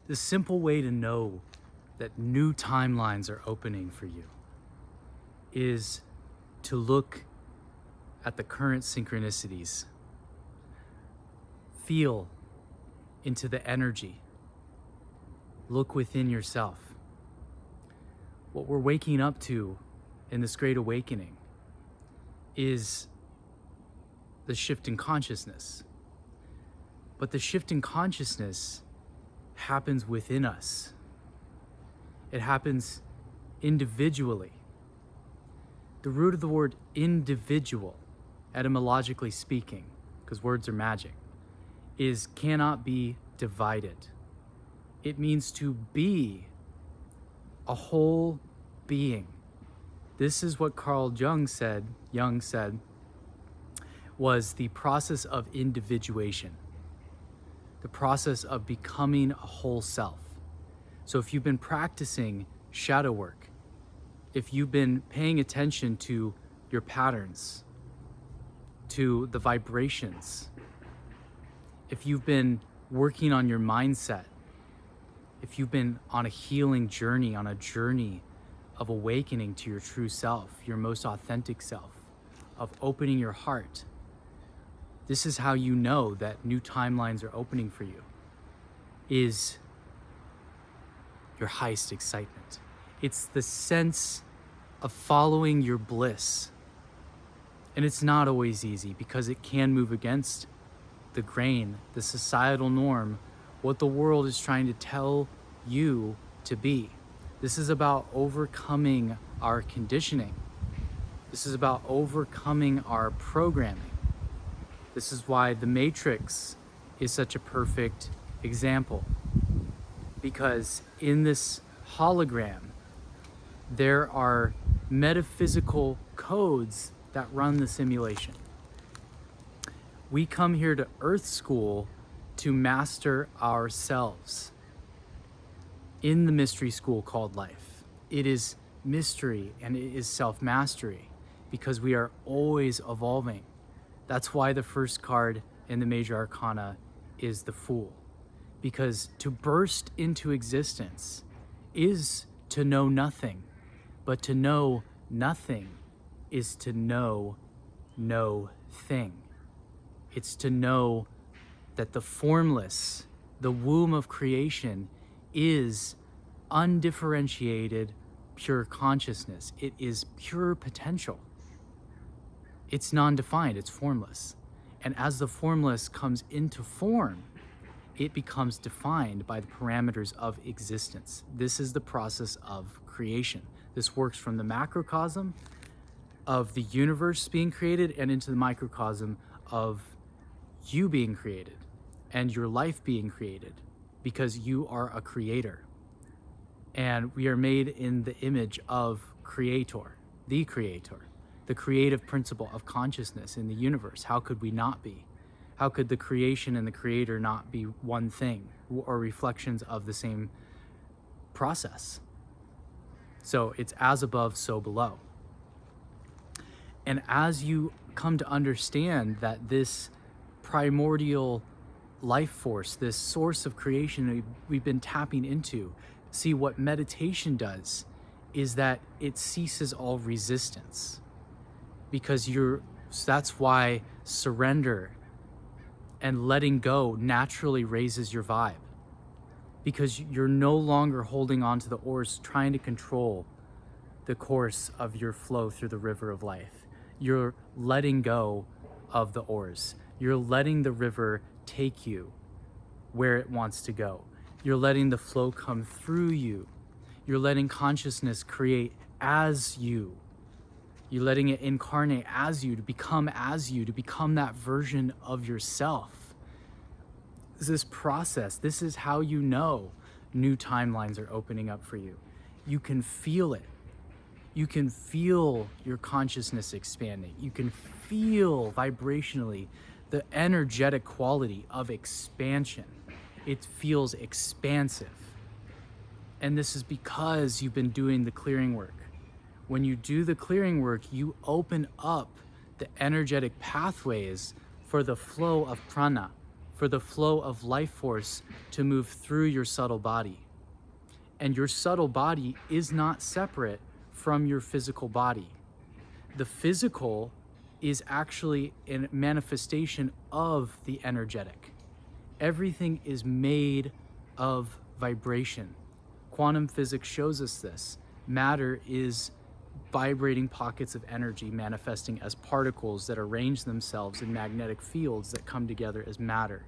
The simple way to know that new timelines are opening for you is to look at the current synchronicities. Feel into the energy. Look within yourself. What we're waking up to in this great awakening is the shift in consciousness. But the shift in consciousness happens within us. It happens individually. The root of the word individual, etymologically speaking, because words are magic, is cannot be divided. It means to be a whole being. This is what Carl Jung said was the process of individuation, the process of becoming a whole self. So if you've been practicing shadow work, if you've been paying attention to your patterns, to the vibrations, if you've been working on your mindset, if you've been on a healing journey, on a journey of awakening to your true self, your most authentic self, of opening your heart, this is how you know that new timelines are opening for you, is your highest excitement. It's the sense of following your bliss. And it's not always easy because it can move against the grain, the societal norm, what the world is trying to tell you to be. This is about overcoming our conditioning. This is about overcoming our programming. This is why the Matrix is such a perfect example. Because in this hologram, there are metaphysical codes that run the simulation. We come here to Earth School to master ourselves in the mystery school called life. It is mystery and it is self-mastery because we are always evolving. That's why the first card in the major arcana is the Fool. Because to burst into existence is to know nothing, but to know nothing is to know no thing. It's to know that the formless, the womb of creation, is undifferentiated, pure consciousness. It is pure potential. It's non-defined, it's formless. And as the formless comes into form, it becomes defined by the parameters of existence. This is the process of creation. This works from the macrocosm of the universe being created and into the microcosm of you being created and your life being created, because you are a creator. And we are made in the image of Creator, the creative principle of consciousness in the universe. How could we not be? How could the creation and the creator not be one thing or reflections of the same process? So it's as above, so below. And as you come to understand that this primordial life force, this source of creation we've been tapping into, see what meditation does is that it ceases all resistance. Because that's why surrender and letting go naturally raises your vibe. Because you're no longer holding on to the oars, trying to control the course of your flow through the river of life. You're letting go of the oars. You're letting the river take you where it wants to go. You're letting the flow come through you. You're letting consciousness create as you. You're letting it incarnate as you, to become that version of yourself. This process, this is how you know new timelines are opening up for you. You can feel it. You can feel your consciousness expanding. You can feel vibrationally the energetic quality of expansion. It feels expansive. And this is because you've been doing the clearing work. When you do the clearing work, you open up the energetic pathways for the flow of prana, for the flow of life force to move through your subtle body. And your subtle body is not separate from your physical body. The physical is actually a manifestation of the energetic. Everything is made of vibration. Quantum physics shows us this. Matter is vibrating pockets of energy manifesting as particles that arrange themselves in magnetic fields that come together as matter.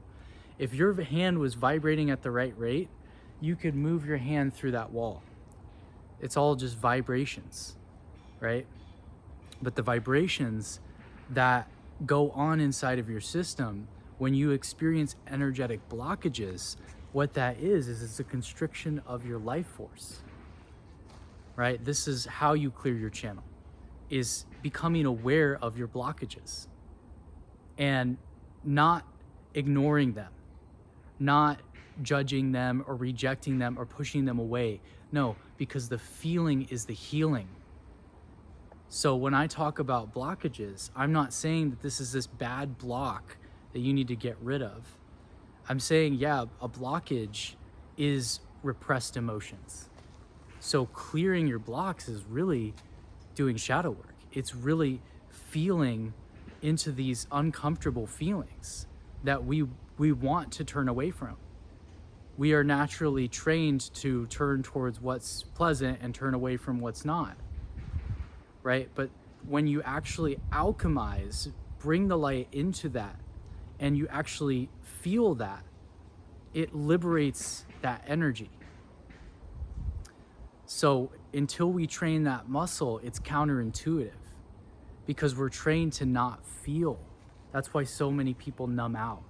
If your hand was vibrating at the right rate, you could move your hand through that wall. It's all just vibrations, right? But the vibrations that go on inside of your system, when you experience energetic blockages, what that is it's a constriction of your life force, right? This is how you clear your channel, is becoming aware of your blockages and not ignoring them, not judging them or rejecting them or pushing them away. No, because the feeling is the healing. So when I talk about blockages, I'm not saying that this is this bad block that you need to get rid of. I'm saying, yeah, a blockage is repressed emotions. So clearing your blocks is really doing shadow work. It's really feeling into these uncomfortable feelings that we want to turn away from. We are naturally trained to turn towards what's pleasant and turn away from what's not, right? But when you actually alchemize, bring the light into that, and you actually feel that, it liberates that energy. So until we train that muscle, it's counterintuitive because we're trained to not feel. That's why so many people numb out,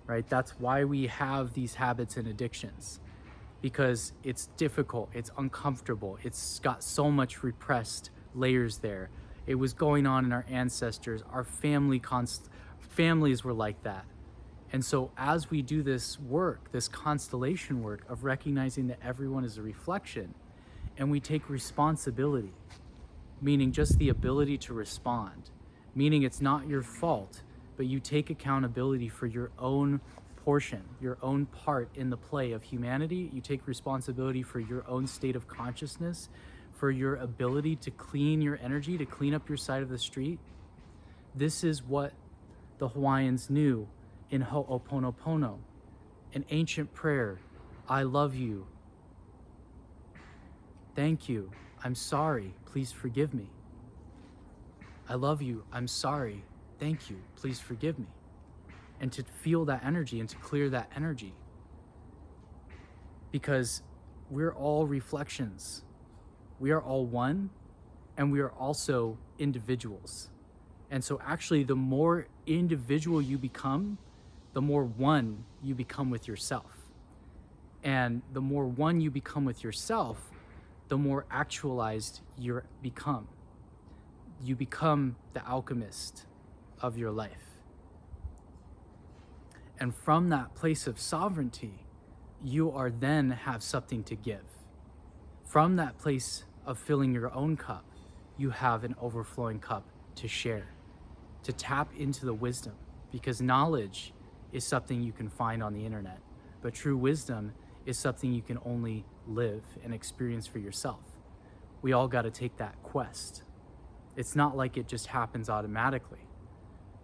right? That's why we have these habits and addictions, because it's difficult, it's uncomfortable, it's got so much repressed layers there. It was going on in our ancestors, our families were like that. And so as we do this work, this constellation work of recognizing that everyone is a reflection, and we take responsibility, meaning just the ability to respond, meaning it's not your fault, but you take accountability for your own portion, your own part in the play of humanity. You take responsibility for your own state of consciousness, for your ability to clean your energy, to clean up your side of the street. This is what the Hawaiians knew in Ho'oponopono, an ancient prayer. I love you. Thank you. I'm sorry. Please forgive me. I love you. I'm sorry. Thank you. Please forgive me. And to feel that energy and to clear that energy. Because we're all reflections. We are all one, and we are also individuals. And so actually, the more individual you become, the more one you become with yourself. And the more one you become with yourself, the more actualized you become. You become the alchemist of your life. And from that place of sovereignty, you are then have something to give. From that place of filling your own cup, you have an overflowing cup to share, to tap into the wisdom, because knowledge is something you can find on the internet, but true wisdom is something you can only live and experience for yourself. We all got to take that quest. It's not like it just happens automatically.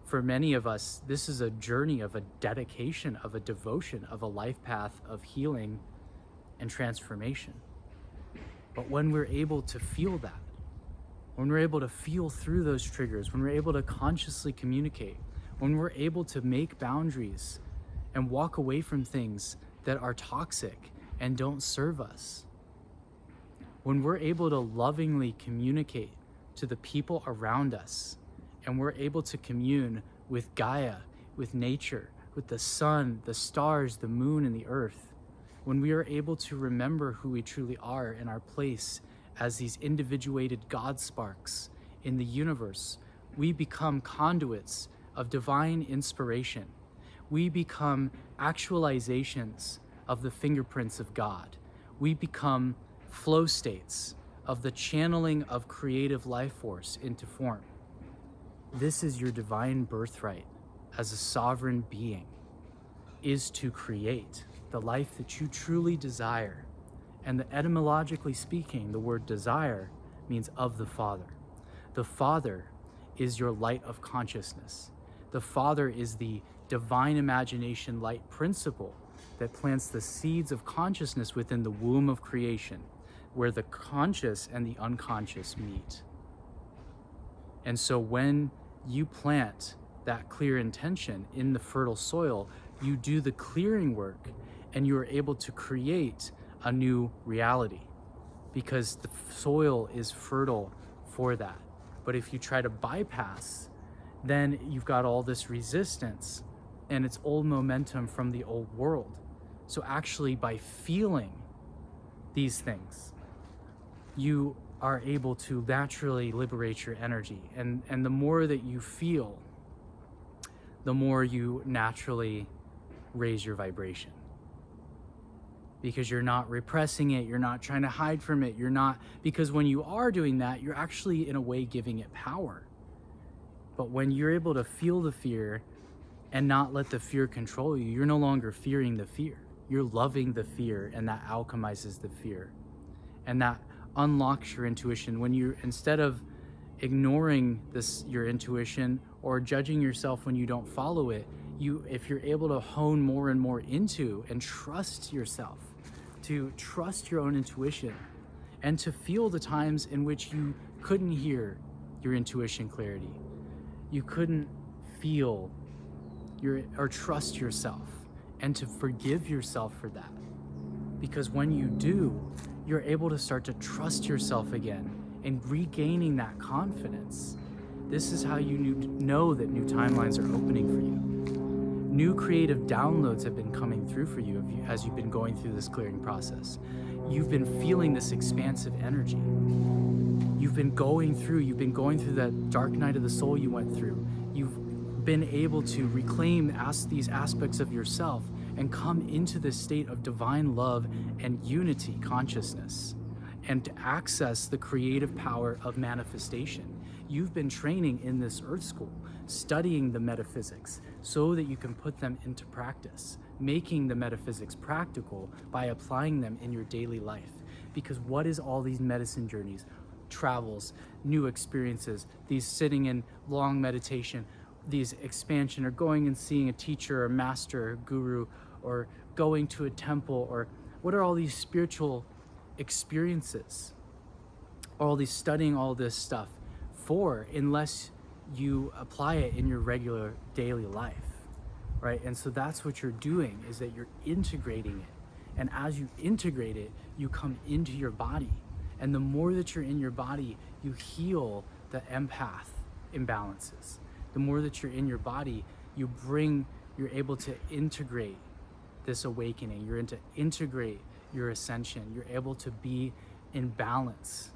For many of us, this is a journey of a dedication, of a devotion, of a life path of healing and transformation. But when we're able to feel that, when we're able to feel through those triggers, when we're able to consciously communicate, when we're able to make boundaries and walk away from things that are toxic and don't serve us, when we're able to lovingly communicate to the people around us, and we're able to commune with Gaia, with nature, with the sun, the stars, the moon, and the earth, when we are able to remember who we truly are in our place as these individuated God sparks in the universe, we become conduits of divine inspiration. We become actualizations of the fingerprints of God. We become flow states of the channeling of creative life force into form. This is your divine birthright as a sovereign being. is to create the life that you truly desire. And etymologically speaking, the word desire means of the Father. The Father is your light of consciousness. The Father is the divine imagination light principle that plants the seeds of consciousness within the womb of creation, where the conscious and the unconscious meet. And so when you plant that clear intention in the fertile soil, you do the clearing work and you are able to create a new reality because the soil is fertile for that. But if you try to bypass, then you've got all this resistance and it's old momentum from the old world. So actually, by feeling these things, you are able to naturally liberate your energy. And the more that you feel, the more you naturally raise your vibration. Because you're not repressing it, you're not trying to hide from it, because when you are doing that, you're actually in a way giving it power. But when you're able to feel the fear and not let the fear control you, you're no longer fearing the fear. You're loving the fear, and that alchemizes the fear. And that unlocks your intuition. When you, instead of ignoring your intuition or judging yourself when you don't follow it, if you're able to hone more and more into and trust yourself, to trust your own intuition, and to feel the times in which you couldn't hear your intuition clarity, you couldn't feel or trust yourself, and to forgive yourself for that. Because when you do, you're able to start to trust yourself again and regaining that confidence. This is how you know that new timelines are opening for you. New creative downloads have been coming through for you as you've been going through this clearing process. You've been feeling this expansive energy. You've been going through that dark night of the soul you went through. You've been able to reclaim these aspects of yourself and come into this state of divine love and unity consciousness, and to access the creative power of manifestation. You've been training in this earth school, studying the metaphysics so that you can put them into practice, making the metaphysics practical by applying them in your daily life. Because what is all these medicine journeys, travels, new experiences, these sitting in long meditation, these expansion, or going and seeing a teacher or master or guru, or going to a temple, or what are all these spiritual experiences, all these studying all this stuff for, unless you apply it in your regular daily life, right? And so that's what you're doing, is that you're integrating it. And as you integrate it, you come into your body. And the more that you're in your body, you heal the empath imbalances. The more that you're in your body, you're able to integrate this awakening. You're to integrate your ascension. You're able to be in balance,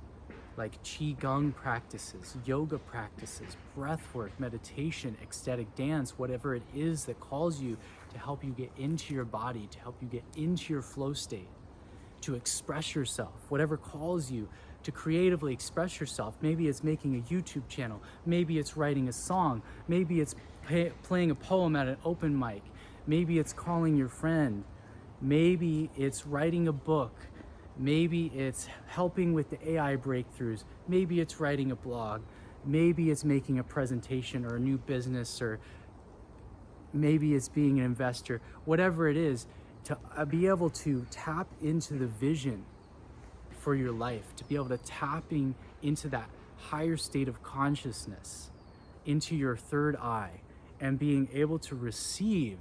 like qigong practices, yoga practices, breath work, meditation, ecstatic dance, whatever it is that calls you to help you get into your body, to help you get into your flow state, to express yourself, whatever calls you to creatively express yourself. Maybe it's making a YouTube channel, maybe it's writing a song, maybe it's playing a poem at an open mic, maybe it's calling your friend, maybe it's writing a book, maybe it's helping with the AI breakthroughs, maybe it's writing a blog, maybe it's making a presentation or a new business, or maybe it's being an investor. Whatever it is, to be able to tap into the vision for your life, to be able to tapping into that higher state of consciousness, into your third eye, and being able to receive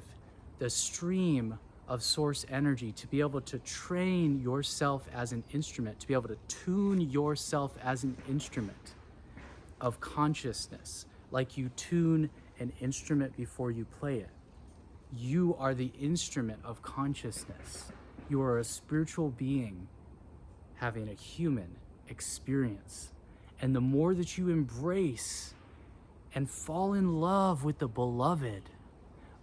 the stream of source energy, to be able to train yourself as an instrument, to be able to tune yourself as an instrument of consciousness, like you tune an instrument before you play it. You are the instrument of consciousness. You are a spiritual being having a human experience. And the more that you embrace and fall in love with the beloved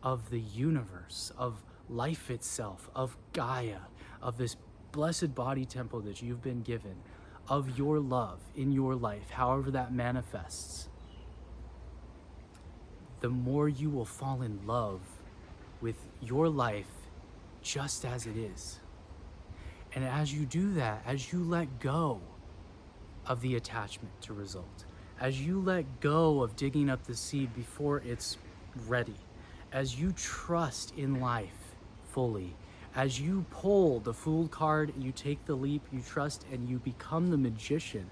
of the universe, of life itself, of Gaia, of this blessed body temple that you've been given, of your love in your life, however that manifests, the more you will fall in love with your life just as it is. And as you do that, as you let go of the attachment to result, as you let go of digging up the seed before it's ready, as you trust in life fully, as you pull the Fool card, you take the leap, you trust, and you become the magician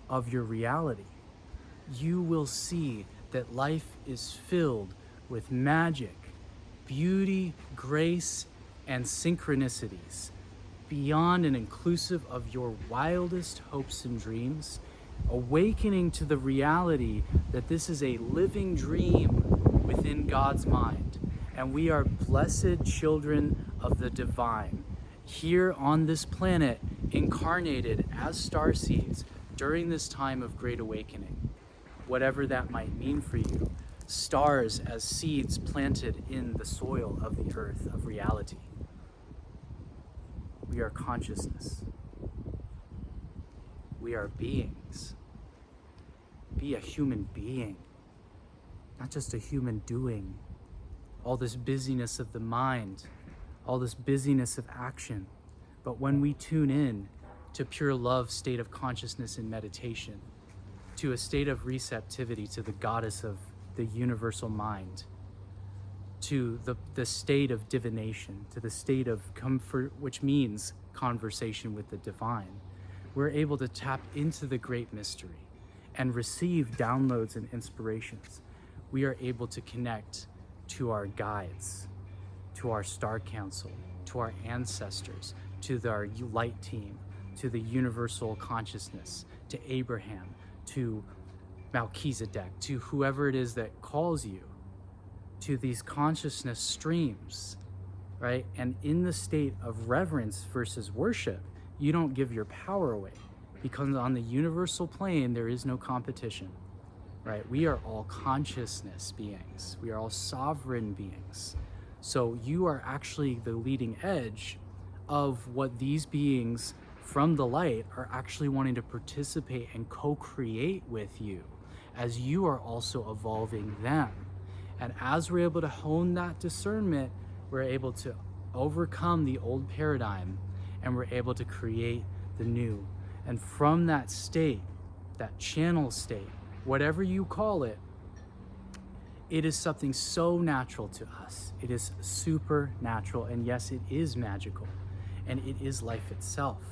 of your reality, you will see that life is filled with magic, beauty, grace, and synchronicities beyond and inclusive of your wildest hopes and dreams, awakening to the reality that this is a living dream within God's mind, and we are blessed children of the divine, here on this planet, incarnated as starseeds during this time of great awakening, whatever that might mean for you. Stars as seeds planted in the soil of the earth of reality. We are consciousness. We are beings. Be a human being, not just a human doing. All this busyness of the mind, all this busyness of action. But when we tune in to pure love state of consciousness in meditation, to a state of receptivity to the goddess of the universal mind, to the state of divination, to the state of comfort, which means conversation with the divine, we're able to tap into the great mystery and receive downloads and inspirations. We are able to connect to our guides, to our star council, to our ancestors, to our light team, to the universal consciousness, to Abraham, to Melchizedek, to whoever it is that calls you, to these consciousness streams, right? And in the state of reverence versus worship, you don't give your power away, because on the universal plane, there is no competition, right? We are all consciousness beings. We are all sovereign beings. So you are actually the leading edge of what these beings from the light are actually wanting to participate and co-create with you, as you are also evolving them. And as we're able to hone that discernment, we're able to overcome the old paradigm, and we're able to create the new. And from that state, that channel state, whatever you call it, it is something so natural to us. It is supernatural, and yes, it is magical, and it is life itself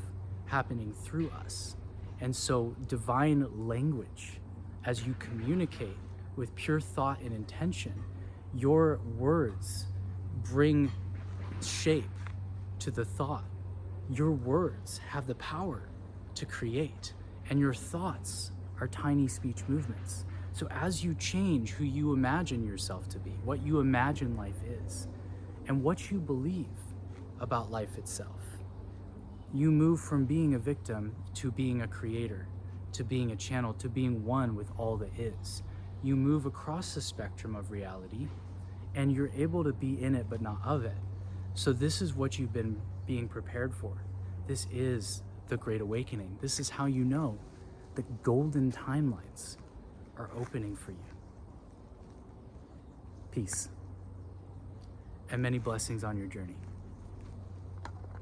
happening through us. And so divine language, as you communicate with pure thought and intention, your words bring shape to the thought. Your words have the power to create, and your thoughts are tiny speech movements. So as you change who you imagine yourself to be, what you imagine life is, and what you believe about life itself, you move from being a victim to being a creator, to being a channel, to being one with all that is. You move across the spectrum of reality, and you're able to be in it but not of it. So this is what you've been being prepared for. This is the Great Awakening. This is how you know the golden timelines are opening for you. Peace and many blessings on your journey.